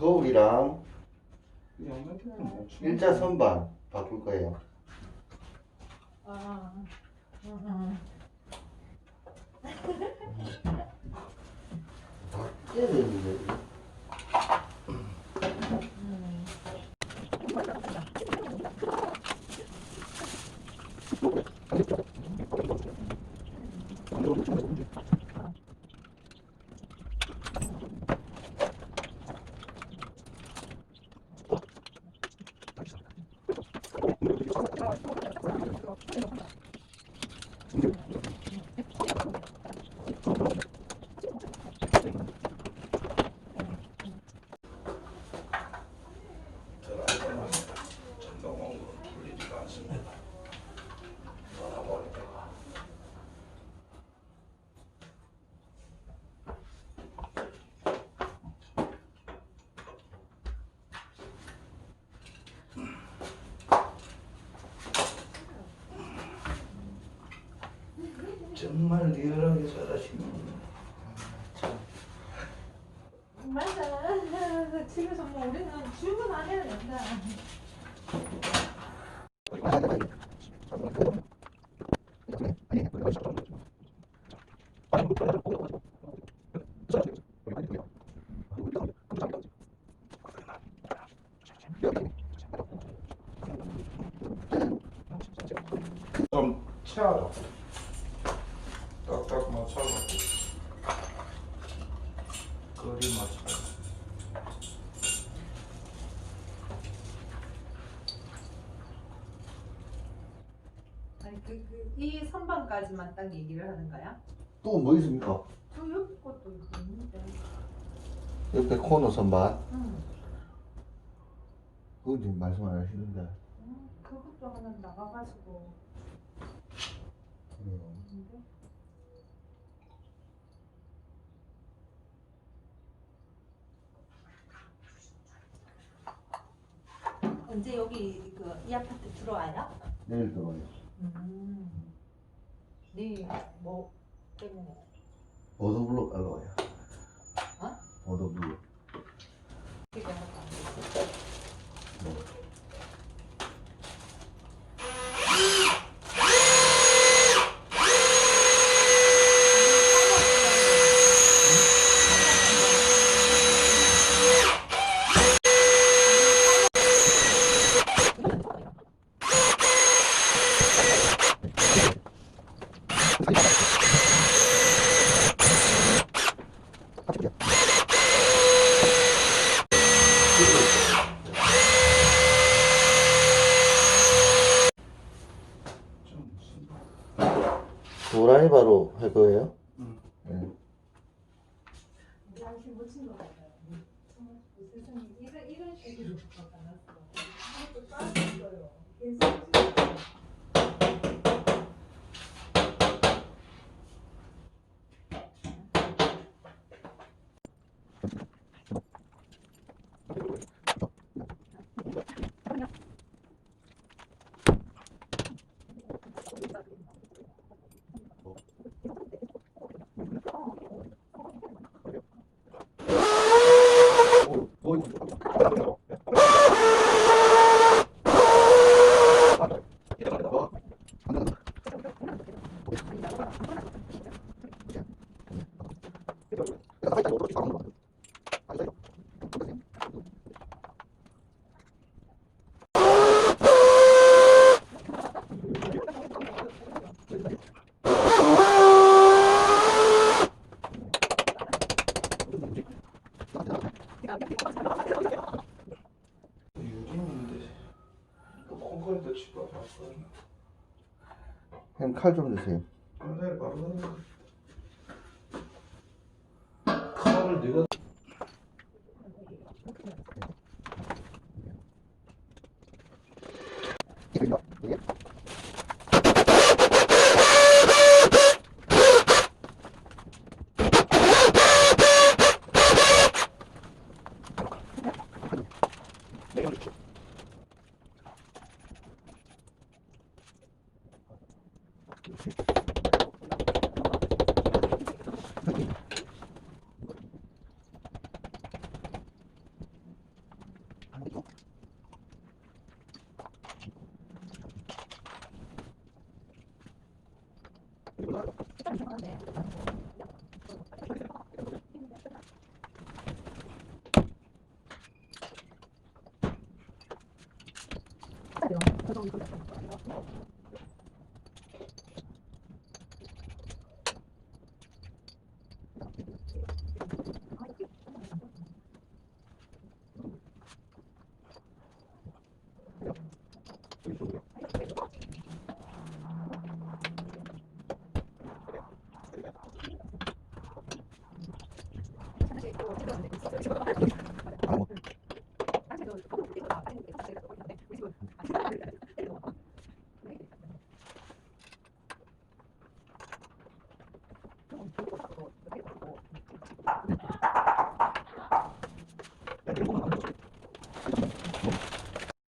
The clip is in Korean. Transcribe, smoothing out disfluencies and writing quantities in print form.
거울이랑 일자선반 바꿀 거예요. 바뀌어야 되는데. 정말 리얼하게 잘하시는. 맞아. 집에서 뭐 우리는 주문 안 해도 된다. 좀 채워줘. 딱딱 맞춰서 거리 맞춰. 아니 이 선반까지만 딱 얘기를 하는 거야? 또 뭐 있습니까? 저 옆에 것도 있는데. 옆에 코너 선반. 응. 그거 지금 말씀 안 하시는데. 그것도 하나 나가가지고. 그래요. 있는데? 언제 여기 이 아파트 들어와요? 내일 들어와요. 네, 뭐 때문에? 오더블록 깔러 와요. 어? 오더블록. 그게 뭐가? 뭐. 도라이바로 할 거예요? 네. 양심 못 친 것 같아요. 세상에 이런 식으로 바꿔놨어. 이것도 빠졌어요. 계속 유리인데 또 콘크리트 치고 왔어. 형 칼 좀 주세요. 그래 바로 칼을 네가